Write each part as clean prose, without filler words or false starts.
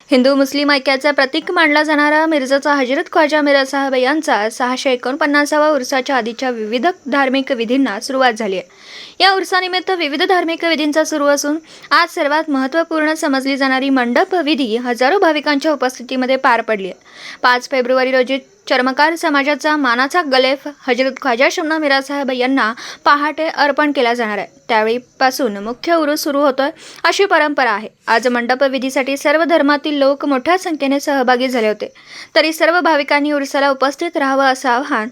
हिंदू मुस्लिम ऐक्याचा प्रतीक मानला जाणारा मिरजाचा हजरत ख्वाजा मिरा साहेब यांचा 649वा उर्साच्या आधीच्या विविध धार्मिक विधींना सुरुवात झाली आहे. या उर्सानिमित्त विविध धार्मिक विधींचा सुरू असून आज सर्वात महत्त्वपूर्ण समजली जाणारी मंडप विधी हजारो भाविकांच्या उपस्थितीमध्ये पार पडली आहे. 5 फेब्रुवारी रोजी चर्मकार समाजाचा मानाचा गलेफ हजरत ख्वाजा शमना मिरा साहेब यांना पहाटे अर्पण केला जाणार आहे. त्यावेळीपासून मुख्य उरूस सुरू होतोय अशी परंपरा आहे. आज मंडप विधीसाठी सर्व धर्मातील लोक मोठ्या संख्येने सहभागी झाले होते. तरी सर्व भाविकांनी उर्साला उपस्थित राहावं असं आवाहन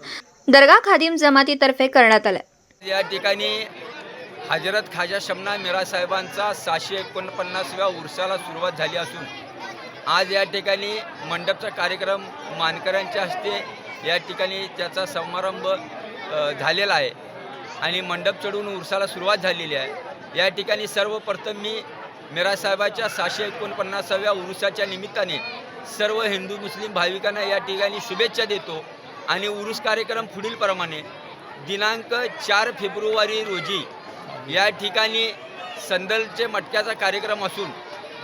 दर्गा खादिम जमातीतर्फे करण्यात आलं. या ठिकाणी हजरत ख्वाजा शमना मिरा साहेबांचा 649व्या उर्साला सुरुवात झाली असून आज या ठिकाणी मंडपचा कार्यक्रम मानकऱ्यांच्या हस्ते या ठिकाणी त्याचा समारंभ झालेला आहे आणि मंडप चढून उर्साला सुरुवात झालेली आहे. या ठिकाणी सर्वप्रथम मी मिरा साहेबाच्या 649व्या उरुसाच्या निमित्ताने सर्व हिंदू मुस्लिम भाविकांना या ठिकाणी शुभेच्छा देतो आणि उरूस कार्यक्रम पुढीलप्रमाणे दिनांक 4 फेब्रुवारी रोजी या ठिकाणी संदलचे मटक्याचा कार्यक्रम असून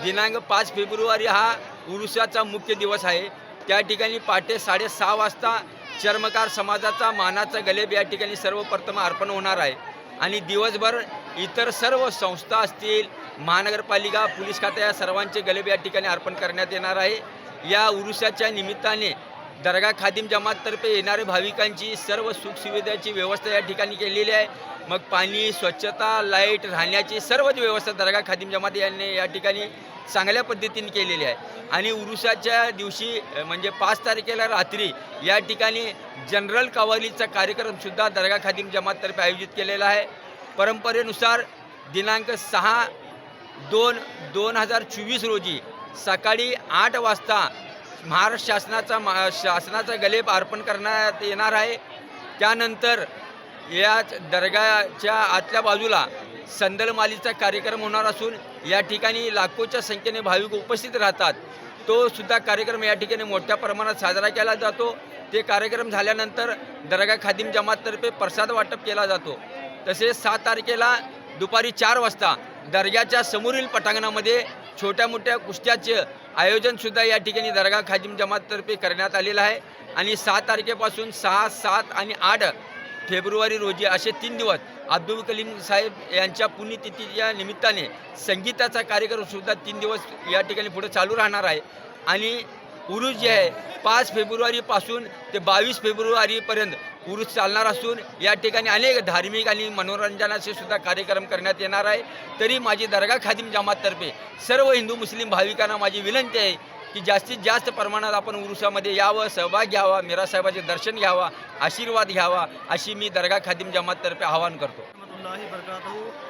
दिनांक 5 फेब्रुवारी हा उरुसाचा मुख्य दिवस आहे. त्या ठिकाणी पहाटे 6:30 वाजता चर्मकार समाजाचा मानाचा गलेब या ठिकाणी सर्वप्रथम अर्पण होणार आहे आणि दिवसभर इतर सर्व संस्था असतील, महानगरपालिका, पोलीस खात्या या सर्वांचे गलेब या ठिकाणी अर्पण करण्यात येणार आहे. या उरुसाच्या निमित्ताने दर्गा खादिम जमाततर्फे येणाऱ्या भाविकांची सर्व सुखसुविधाची व्यवस्था या ठिकाणी केलेली आहे. मग पाणी, स्वच्छता, लाईट, राहण्याची सर्वच व्यवस्था दर्गा खादिम जमात यांनी या ठिकाणी चांगल्या पद्धतीने केलेली आहे. आणि उरुसाच्या दिवशी म्हणजे 5 तारखेला रात्री या ठिकाणी जनरल कवालीचा कार्यक्रमसुद्धा दर्गा खादिम जमाततर्फे आयोजित केलेला आहे. परंपरेनुसार दिनांक 6/2/2024 रोजी सकाळी 8 वाजता महाराष्ट्र शासनाचा गलेब अर्पण करण्यात येणार आहे. त्यानंतर याच दर्गाच्या आतल्या बाजूला संदलमालीचा कार्यक्रम होणार असून या ठिकाणी लाखोच्या संख्येने भाविक उपस्थित राहतात. तो सुद्धा कार्यक्रम या ठिकाणी मोठ्या प्रमाणात साजरा केला जातो. ते कार्यक्रम झाल्यानंतर दर्गा खादिम जमाततर्फे प्रसाद वाटप केला जातो. तसेच 7 तारखेला दुपारी 4 वाजता दर्ग्याच्या समोरील पटांगणामध्ये छोट्या मोठ्या कुस्त्याचे आयोजनसुद्धा या ठिकाणी दर्गा खादिम जमाततर्फे करण्यात आलेलं आहे. आणि 7 तारखेपासून 6, 7 आणि 8 फेब्रुवारी रोजी असे 3 दिवस अब्दुल कलीम साहेब यांच्या पुण्यतिथीच्या निमित्ताने संगीताचा कार्यक्रमसुद्धा 3 दिवस या ठिकाणी पुढे चालू राहणार आहे. आणि उरूस जे आहे 5 फेब्रुवारीपासून ते 22 फेब्रुवारीपर्यंत उरूस चालणार असून या ठिकाणी अनेक धार्मिक आणि मनोरंजनाचे सुद्धा कार्यक्रम करण्यात येणार आहे. तरी माझी दर्गा खादिम जमाततर्फे सर्व हिंदू मुस्लिम भाविकांना माझी विनंती आहे की जास्तीत जास्त प्रमाणात आपण उरुसामध्ये यावं, सहभाग घ्यावा, मिरा साहेबाचे दर्शन घ्यावा, आशीर्वाद घ्यावा अशी मी दर्गा खादिम जमाततर्फे आवाहन करतो.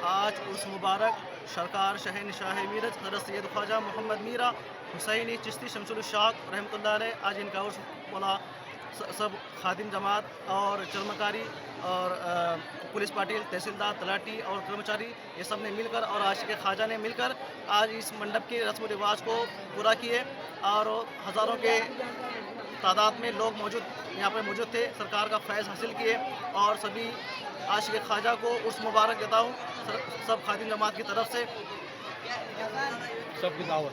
आज उर्स मुबारक सरकार शहनशाह मीरज हज़रत सैयद ख्वाजा मोहम्मद मीरा हुसैनी चिश्ती शमसुल शाह रहमतुल्लाह अलैह आज इनका उर्स बोला. सब खादिम जमात और चर्मकारी और पुलिस पार्टी, तहसीलदार, तलाटी और कर्मचारी ये सब ने मिलकर और आशिक ख्वाजा ने मिलकर आज इस मंडप के रस्म व रिवाज को पूरा किए और हज़ारों के तादाद में लोग यहाँ पर मौजूद थे. सरकार का फैज़ हासिल किए और सभी आशिक ख्वाजा को उर्स मुबारक देता हूँ सब खादिम जमात की तरफ से. सबकी दावत.